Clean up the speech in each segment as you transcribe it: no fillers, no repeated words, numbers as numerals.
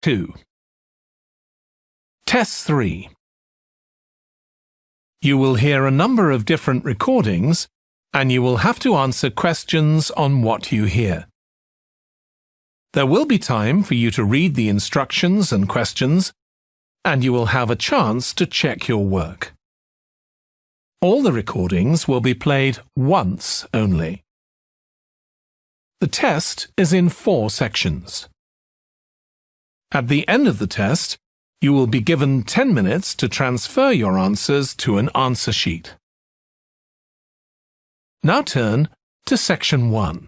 2. Test 3. You will hear a number of different recordings, and you will have to answer questions on what you hear. There will be time for you to read the instructions and questions, and you will have a chance to check your work. All the recordings will be played once only. The test is in 4 sections. At the end of the test, you will be given 10 minutes to transfer your answers to an answer sheet. Now turn to Section 1.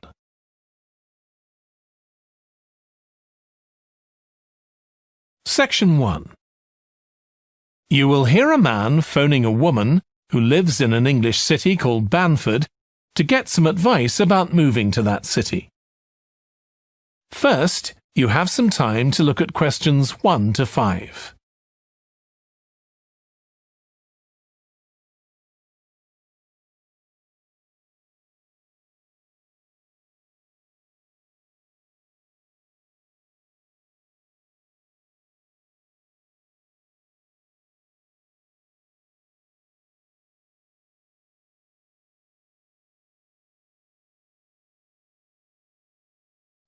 Section 1. You will hear a man phoning a woman who lives in an English city called Banford to get some advice about moving to that city. First, you have some time to look at questions 1 to 5.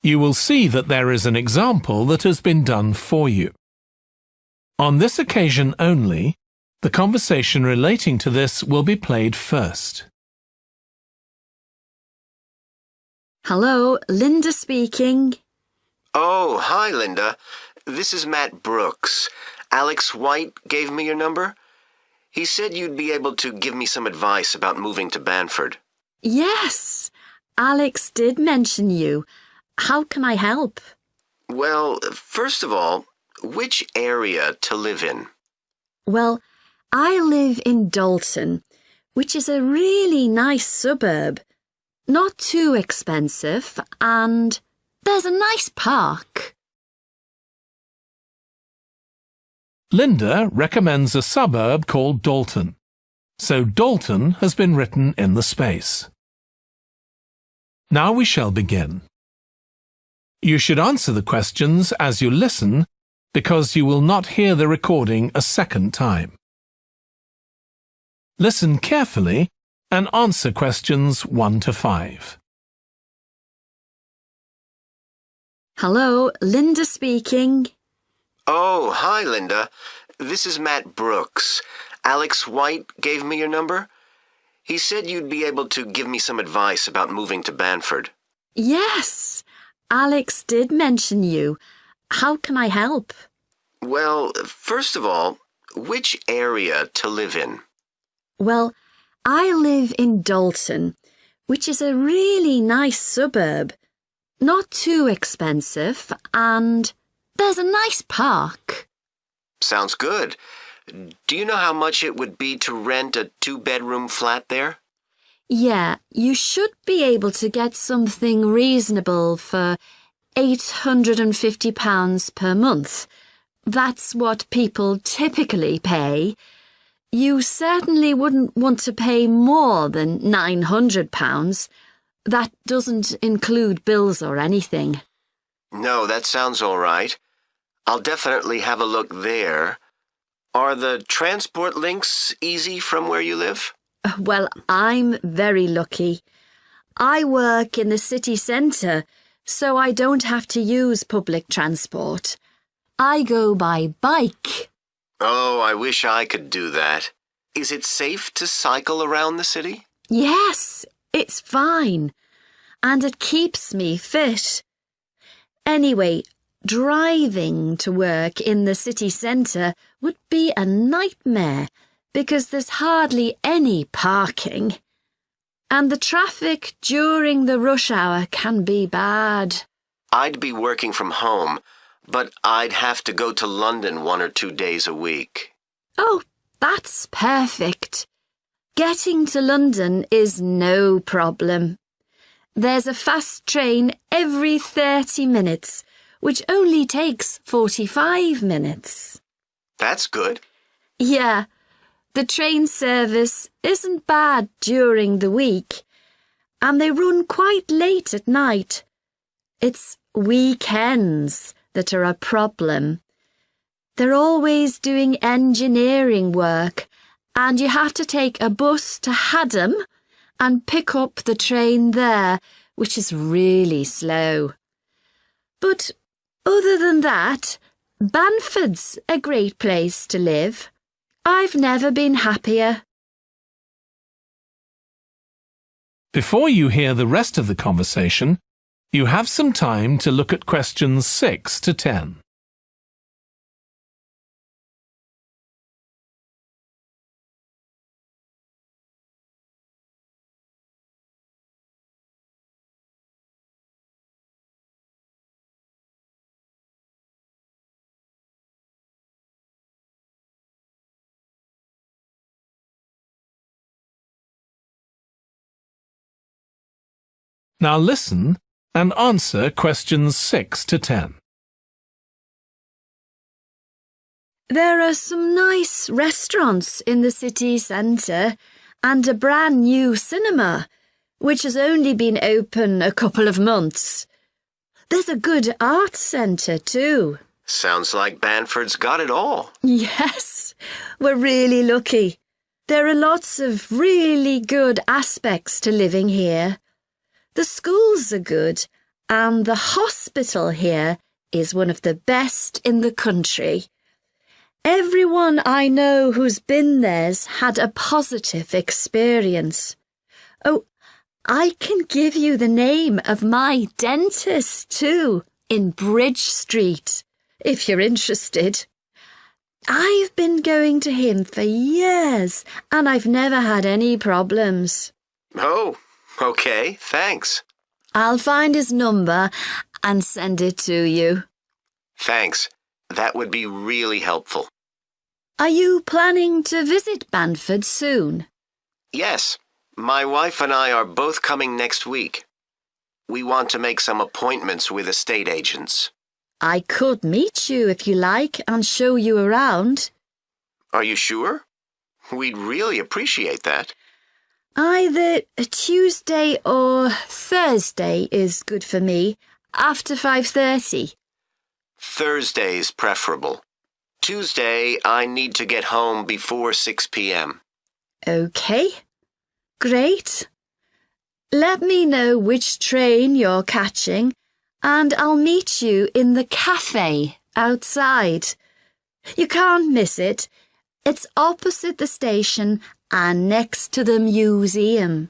You will see that there is an example that has been done for you. On this occasion only, the conversation relating to this will be played first. Hello, Linda speaking. Oh, hi, Linda. This is Matt Brooks. Alex White gave me your number. He said you'd be able to give me some advice about moving to Banford. Yes, Alex did mention you. How can I help? Well, first of all, which area to live in? Well, I live in Dalton, which is a really nice suburb. Not too expensive, and there's a nice park. Linda recommends a suburb called Dalton, so Dalton has been written in the space. Now we shall begin. You should answer the questions as you listen because you will not hear the recording a second time. Listen carefully and answer questions 1 to 5. Hello, Linda speaking. Oh, hi, Linda. This is Matt Brooks. Alex White gave me your number. He said you'd be able to give me some advice about moving to Banford. Yes, Alex did mention you. How can I help? Well, first of all, which area to live in? Well, I live in Dalton, which is a really nice suburb. Not too expensive, and there's a nice park. Sounds good. Do you know how much it would be to rent a 2-bedroom flat there? Yeah, you should be able to get something reasonable for £850 per month. That's what people typically pay. You certainly wouldn't want to pay more than £900. That doesn't include bills or anything. No, that sounds all right. I'll definitely have a look there. Are the transport links easy from where you live? Well, I'm very lucky. I work in the city centre, so I don't have to use public transport. I go by bike. Oh, I wish I could do that. Is it safe to cycle around the city? Yes, it's fine. And it keeps me fit. Anyway, driving to work in the city centre would be a nightmare because there's hardly any parking. And the traffic during the rush hour can be bad. I'd be working from home, but I'd have to go to London 1 or 2 days a week. Oh, that's perfect. Getting to London is no problem. There's a fast train every 30 minutes, which only takes 45 minutes. That's good. Yeah, the train service isn't bad during the week, and they run quite late at night. It's weekends that are a problem. They're always doing engineering work, and you have to take a bus to Haddam and pick up the train there, which is really slow. But other than that, Banford's a great place to live. I've never been happier. Before you hear the rest of the conversation, you have some time to look at questions 6 to 10. Now listen and answer questions 6 to 10. There are some nice restaurants in the city centre and a brand new cinema, which has only been open a couple of months. There's a good arts centre too. Sounds like Banford's got it all. Yes, we're really lucky. There are lots of really good aspects to living here. The schools are good, and the hospital here is one of the best in the country. Everyone I know who's been there's had a positive experience. Oh, I can give you the name of my dentist too, in Bridge Street, if you're interested. I've been going to him for years, and I've never had any problems. Oh, okay, thanks. I'll find his number and send it to you. Thanks. That would be really helpful. Are you planning to visit Banford soon? Yes, my wife and I are both coming next week. We want to make some appointments with estate agents. I could meet you if you like and show you around. Are you sure? We'd really appreciate that. Either Tuesday or Thursday is good for me, after 5:30. Thursday's preferable. Tuesday, I need to get home before 6 p.m. Okay, great. Let me know which train you're catching, and I'll meet you in the cafe outside. You can't miss it. It's opposite the station and next to the museum.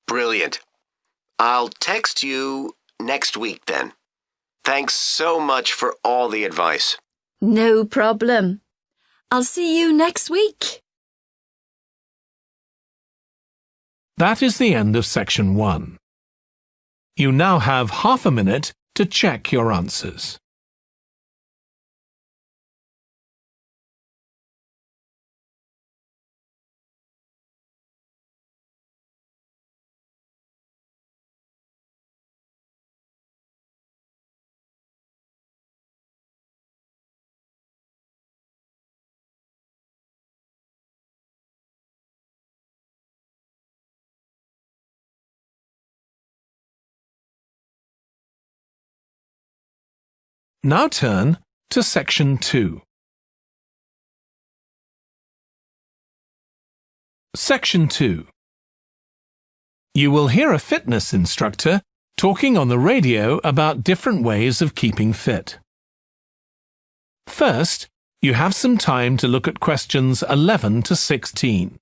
Brilliant. I'll text you next week then. Thanks so much for all the advice. No problem. I'll see you next week. That is the end of section 1. You now have half a minute to check your answers. Now turn to section 2. Section 2. You will hear a fitness instructor talking on the radio about different ways of keeping fit. First, you have some time to look at questions 11 to 16.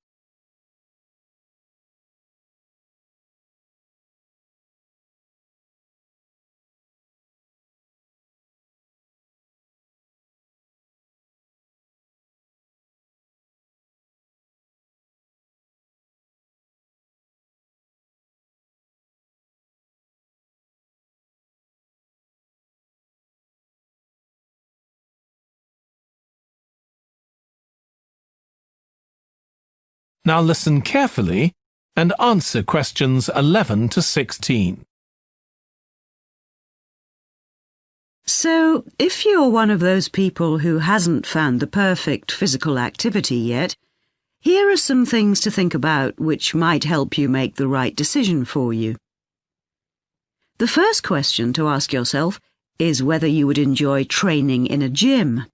Now listen carefully and answer questions 11 to 16. So, if you're one of those people who hasn't found the perfect physical activity yet, here are some things to think about which might help you make the right decision for you. The first question to ask yourself is whether you would enjoy training in a gym.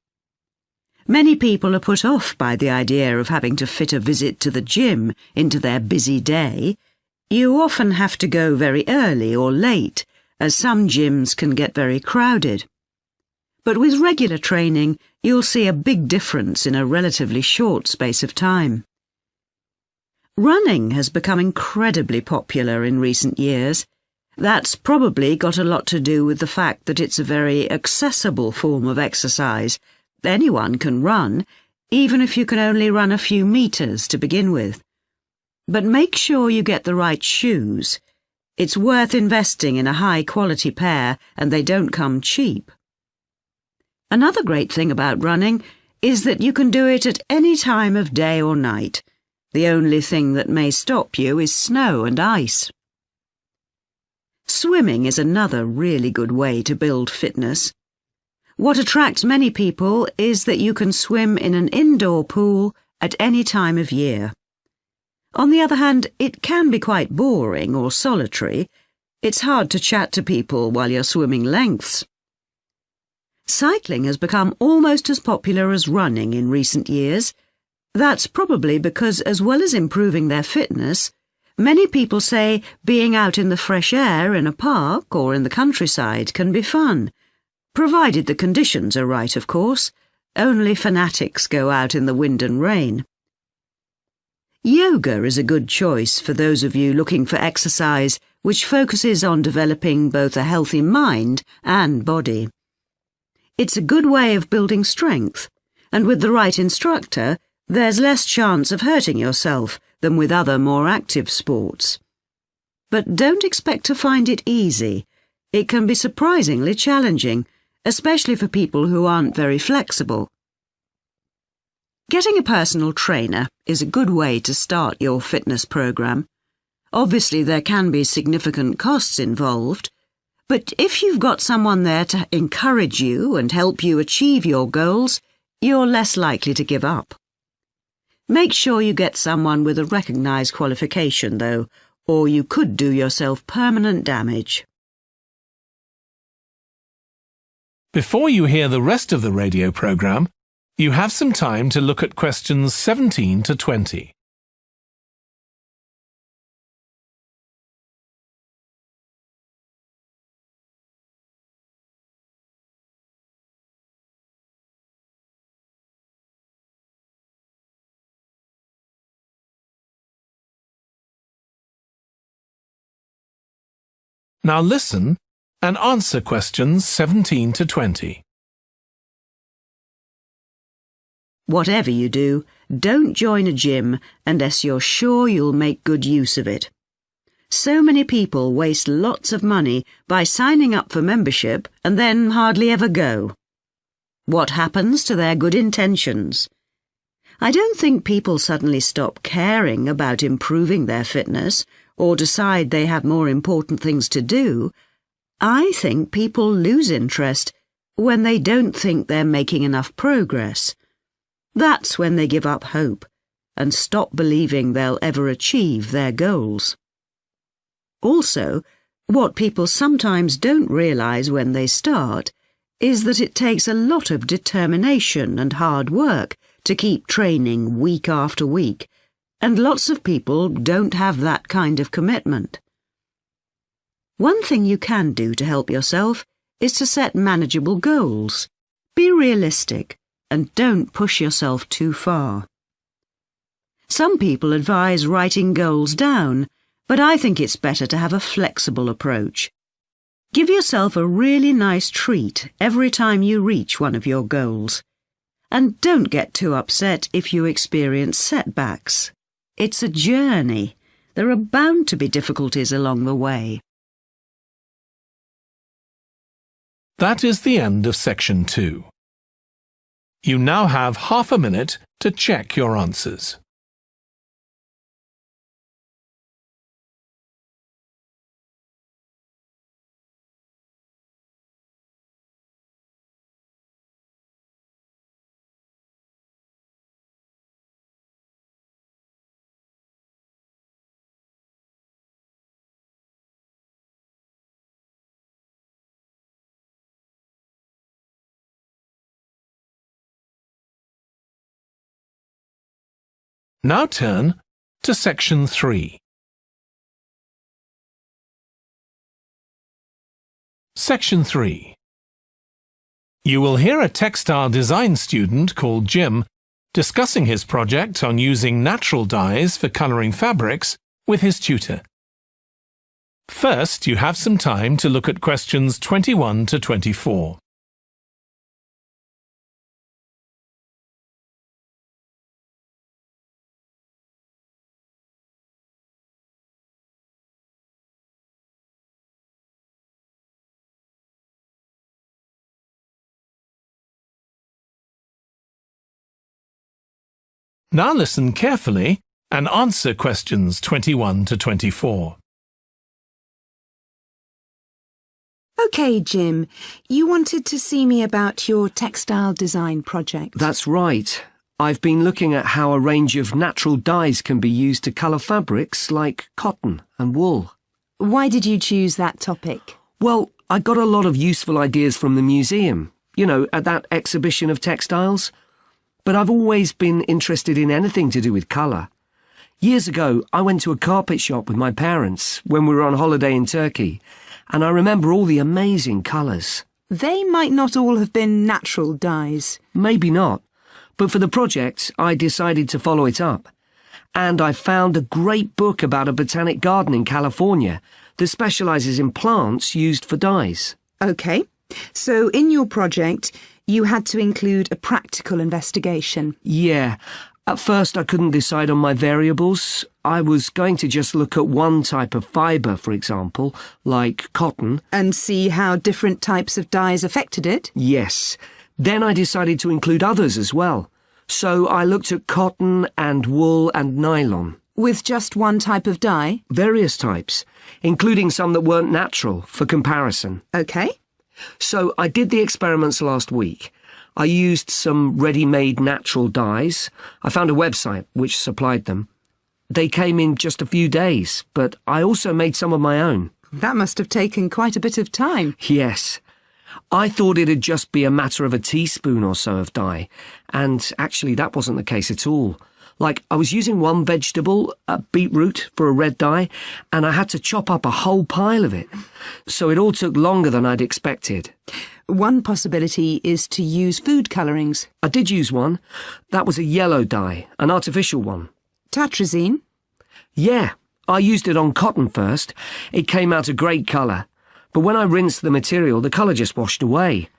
Many people are put off by the idea of having to fit a visit to the gym into their busy day. You often have to go very early or late, as some gyms can get very crowded. But with regular training, you'll see a big difference in a relatively short space of time. Running has become incredibly popular in recent years. That's probably got a lot to do with the fact that it's a very accessible form of exercise. Anyone can run, even if you can only run a few meters to begin with. But make sure you get the right shoes. It's worth investing in a high-quality pair, and they don't come cheap. Another great thing about running is that you can do it at any time of day or night. The only thing that may stop you is snow and ice. Swimming is another really good way to build fitness. What attracts many people is that you can swim in an indoor pool at any time of year. On the other hand, it can be quite boring or solitary. It's hard to chat to people while you're swimming lengths. Cycling has become almost as popular as running in recent years. That's probably because, as well as improving their fitness, many people say being out in the fresh air in a park or in the countryside can be fun, provided the conditions are right, of course. Only fanatics go out in the wind and rain. Yoga is a good choice for those of you looking for exercise which focuses on developing both a healthy mind and body. It's a good way of building strength, and with the right instructor, there's less chance of hurting yourself than with other more active sports. But don't expect to find it easy. It can be surprisingly challenging, especially for people who aren't very flexible. Getting a personal trainer is a good way to start your fitness program. Obviously, there can be significant costs involved, but if you've got someone there to encourage you and help you achieve your goals, you're less likely to give up. Make sure you get someone with a recognised qualification, though, or you could do yourself permanent damage. Before you hear the rest of the radio programme, you have some time to look at questions 17 to 20. Now listen and answer questions 17 to 20. Whatever you do, don't join a gym unless you're sure you'll make good use of it. So many people waste lots of money by signing up for membership and then hardly ever go. What happens to their good intentions? I don't think people suddenly stop caring about improving their fitness or decide they have more important things to do. I think people lose interest when they don't think they're making enough progress. That's when they give up hope and stop believing they'll ever achieve their goals. Also, what people sometimes don't realize when they start is that it takes a lot of determination and hard work to keep training week after week, and lots of people don't have that kind of commitment. One thing you can do to help yourself is to set manageable goals. Be realistic and don't push yourself too far. Some people advise writing goals down, but I think it's better to have a flexible approach. Give yourself a really nice treat every time you reach one of your goals. And don't get too upset if you experience setbacks. It's a journey. There are bound to be difficulties along the way. That is the end of section 2. You now have half a minute to check your answers. Now turn to Section 3. Section 3. You will hear a textile design student called Jim discussing his project on using natural dyes for colouring fabrics with his tutor. First, you have some time to look at questions 21 to 24. Now listen carefully and answer questions 21 to 24. OK, Jim, you wanted to see me about your textile design project. That's right. I've been looking at how a range of natural dyes can be used to colour fabrics like cotton and wool. Why did you choose that topic? Well, I got a lot of useful ideas from the museum, at that exhibition of textiles. But I've always been interested in anything to do with colour. Years ago, I went to a carpet shop with my parents when we were on holiday in Turkey, and I remember all the amazing colours. They might not all have been natural dyes. Maybe not, but for the project, I decided to follow it up. And I found a great book about a botanic garden in California that specialises in plants used for dyes. OK, so in your project, you had to include a practical investigation. Yeah. At first I couldn't decide on my variables. I was going to just look at one type of fibre, for example, like cotton. And see how different types of dyes affected it? Yes. Then I decided to include others as well. So I looked at cotton and wool and nylon. With just one type of dye? Various types, including some that weren't natural, for comparison. OK. So I did the experiments last week. I used some ready-made natural dyes. I found a website which supplied them. They came in just a few days, but I also made some of my own. That must have taken quite a bit of time. Yes. I thought it'd just be a matter of a teaspoon or so of dye, and actually that wasn't the case at all. Like, I was using one vegetable, a beetroot, for a red dye, and I had to chop up a whole pile of it. So it all took longer than I'd expected. One possibility is to use food colourings. I did use one. That was a yellow dye, an artificial one. Tartrazine? Yeah, I used it on cotton first. It came out a great colour. But when I rinsed the material, the colour just washed away.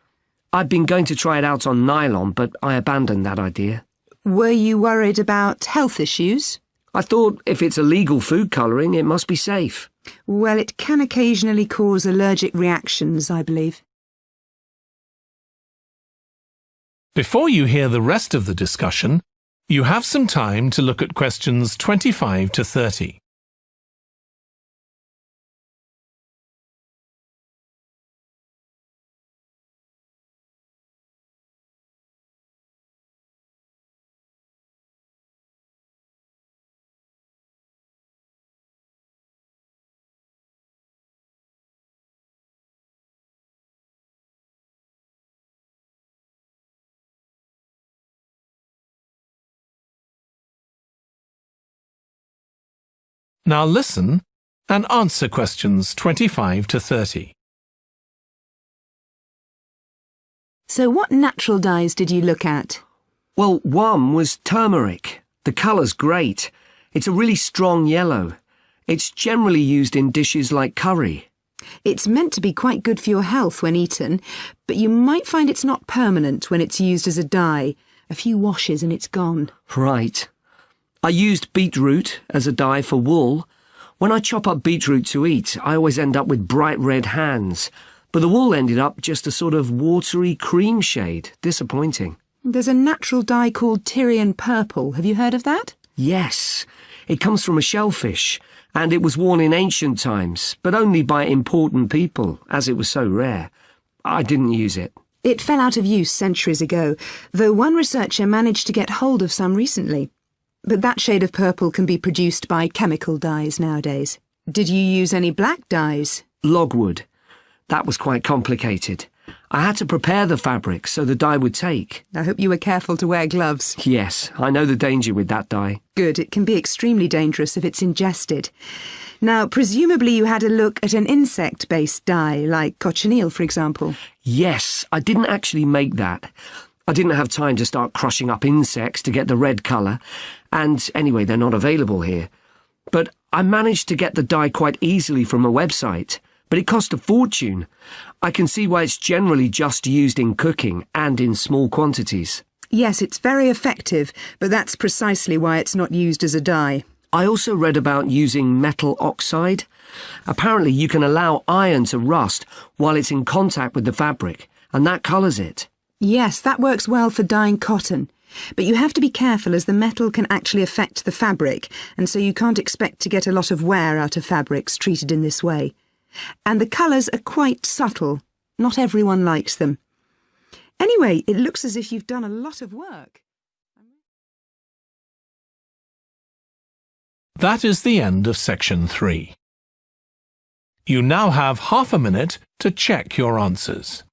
I'd been going to try it out on nylon, but I abandoned that idea. Were you worried about health issues? I thought if it's illegal food colouring, it must be safe. Well, it can occasionally cause allergic reactions, I believe. Before you hear the rest of the discussion, you have some time to look at questions 25 to 30. Now listen and answer questions 25 to 30. So what natural dyes did you look at? Well, one was turmeric. The colour's great. It's a really strong yellow. It's generally used in dishes like curry. It's meant to be quite good for your health when eaten, but you might find it's not permanent when it's used as a dye. A few washes and it's gone. Right. I used beetroot as a dye for wool. When I chop up beetroot to eat, I always end up with bright red hands. But the wool ended up just a sort of watery cream shade. Disappointing. There's a natural dye called Tyrian purple. Have you heard of that? Yes. It comes from a shellfish, and it was worn in ancient times, but only by important people, as it was so rare. I didn't use it. It fell out of use centuries ago, though one researcher managed to get hold of some recently. But that shade of purple can be produced by chemical dyes nowadays. Did you use any black dyes? Logwood. That was quite complicated. I had to prepare the fabric so the dye would take. I hope you were careful to wear gloves. Yes, I know the danger with that dye. Good, it can be extremely dangerous if it's ingested. Now, presumably you had a look at an insect-based dye, like cochineal, for example. Yes, I didn't actually make that. I didn't have time to start crushing up insects to get the red colour, and anyway, they're not available here. But I managed to get the dye quite easily from a website, but it cost a fortune. I can see why it's generally just used in cooking and in small quantities. Yes, it's very effective, but that's precisely why it's not used as a dye. I also read about using metal oxide. Apparently you can allow iron to rust while it's in contact with the fabric, and that colours it. Yes, that works well for dyeing cotton. But you have to be careful as the metal can actually affect the fabric, and so you can't expect to get a lot of wear out of fabrics treated in this way. And the colours are quite subtle. Not everyone likes them. Anyway, it looks as if you've done a lot of work. That is the end of section 3. You now have half a minute to check your answers.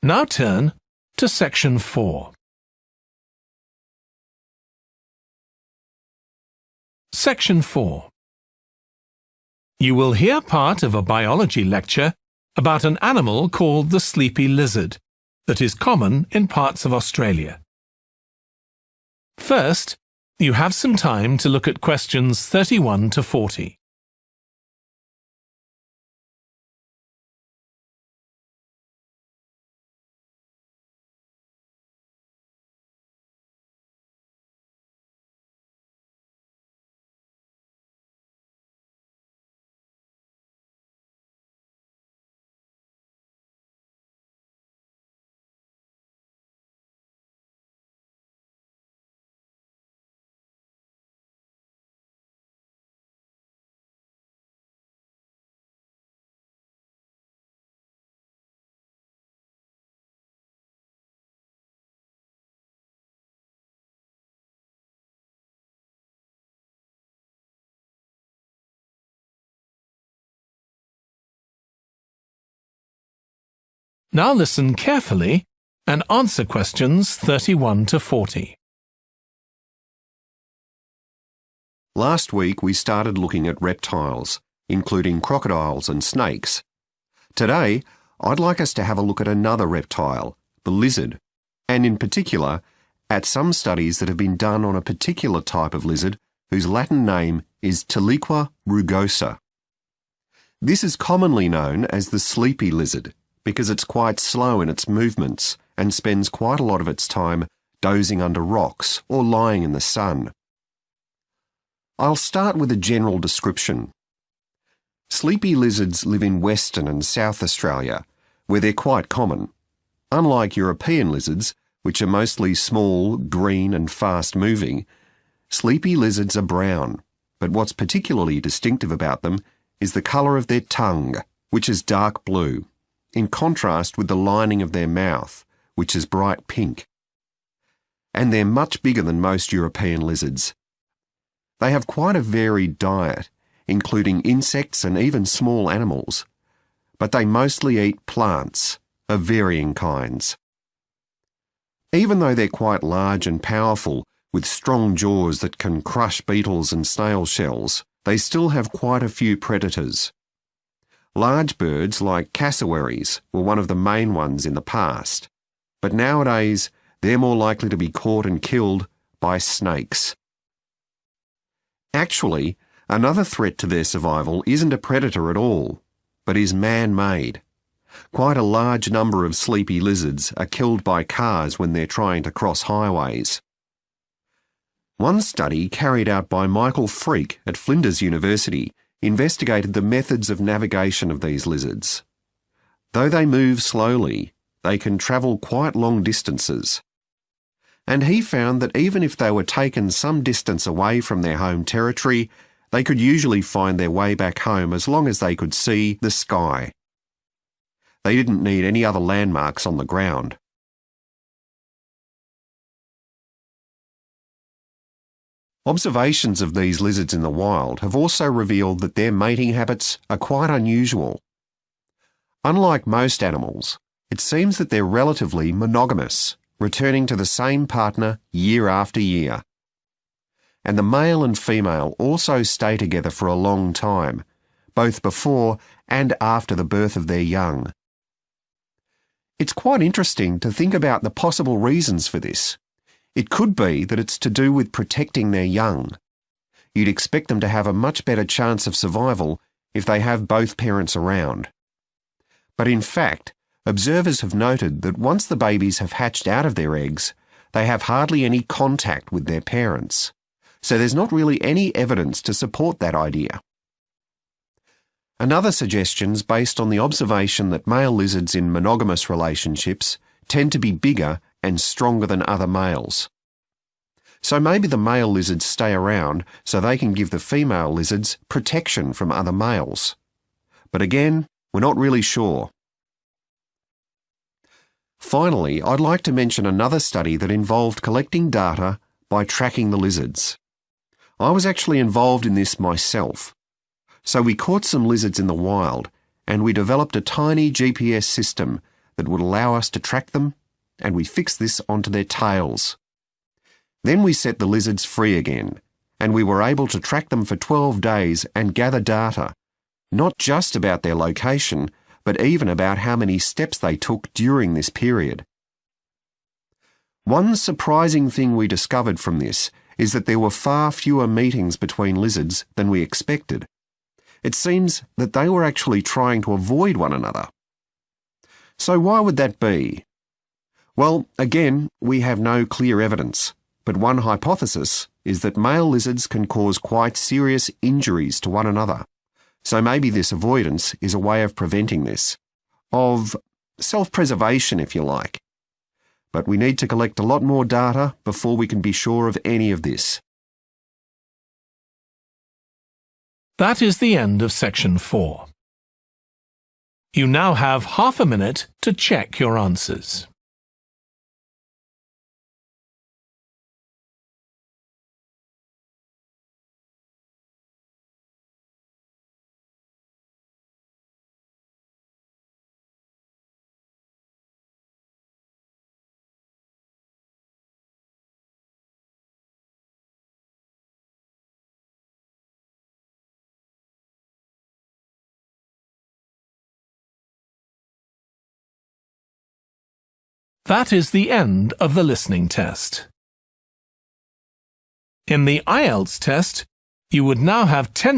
Now turn to section 4. Section 4. You will hear part of a biology lecture about an animal called the sleepy lizard that is common in parts of Australia. First, you have some time to look at questions 31 to 40. Now listen carefully and answer questions 31 to 40. Last week we started looking at reptiles, including crocodiles and snakes. Today, I'd like us to have a look at another reptile, the lizard, and in particular, at some studies that have been done on a particular type of lizard whose Latin name is Tiliqua rugosa. This is commonly known as the sleepy lizard because it's quite slow in its movements and spends quite a lot of its time dozing under rocks or lying in the sun. I'll start with a general description. Sleepy lizards live in Western and South Australia, where they're quite common. Unlike European lizards, which are mostly small, green and fast-moving, sleepy lizards are brown, but what's particularly distinctive about them is the colour of their tongue, which is dark blue, in contrast with the lining of their mouth, which is bright pink. And they're much bigger than most European lizards. They have quite a varied diet, including insects and even small animals, but they mostly eat plants of varying kinds. Even though they're quite large and powerful, with strong jaws that can crush beetles and snail shells, they still have quite a few predators. Large birds like cassowaries were one of the main ones in the past, but nowadays they're more likely to be caught and killed by snakes. Actually, another threat to their survival isn't a predator at all, but is man-made. Quite a large number of sleepy lizards are killed by cars when they're trying to cross highways. One study carried out by Michael Freak at Flinders University investigated the methods of navigation of these lizards. Though they move slowly, they can travel quite long distances. And he found that even if they were taken some distance away from their home territory, they could usually find their way back home as long as they could see the sky. They didn't need any other landmarks on the ground. Observations of these lizards in the wild have also revealed that their mating habits are quite unusual. Unlike most animals, it seems that they're relatively monogamous, returning to the same partner year after year. And the male and female also stay together for a long time, both before and after the birth of their young. It's quite interesting to think about the possible reasons for this. It could be that it's to do with protecting their young. You'd expect them to have a much better chance of survival if they have both parents around. But in fact, observers have noted that once the babies have hatched out of their eggs, they have hardly any contact with their parents. So there's not really any evidence to support that idea. Another suggestion's based on the observation that male lizards in monogamous relationships tend to be bigger and stronger than other males. So maybe the male lizards stay around so they can give the female lizards protection from other males. But again, we're not really sure. Finally, I'd like to mention another study that involved collecting data by tracking the lizards. I was actually involved in this myself. So we caught some lizards in the wild and we developed a tiny GPS system that would allow us to track them, and we fixed this onto their tails. Then we set the lizards free again, and we were able to track them for 12 days and gather data, not just about their location, but even about how many steps they took during this period. One surprising thing we discovered from this is that there were far fewer meetings between lizards than we expected. It seems that they were actually trying to avoid one another. So why would that be? Well, again, we have no clear evidence, but one hypothesis is that male lizards can cause quite serious injuries to one another. So maybe this avoidance is a way of preventing this, of self-preservation, if you like. But we need to collect a lot more data before we can be sure of any of this. That is the end of section 4. You now have half a minute to check your answers. That is the end of the listening test. In the Ielts test, you would now have 10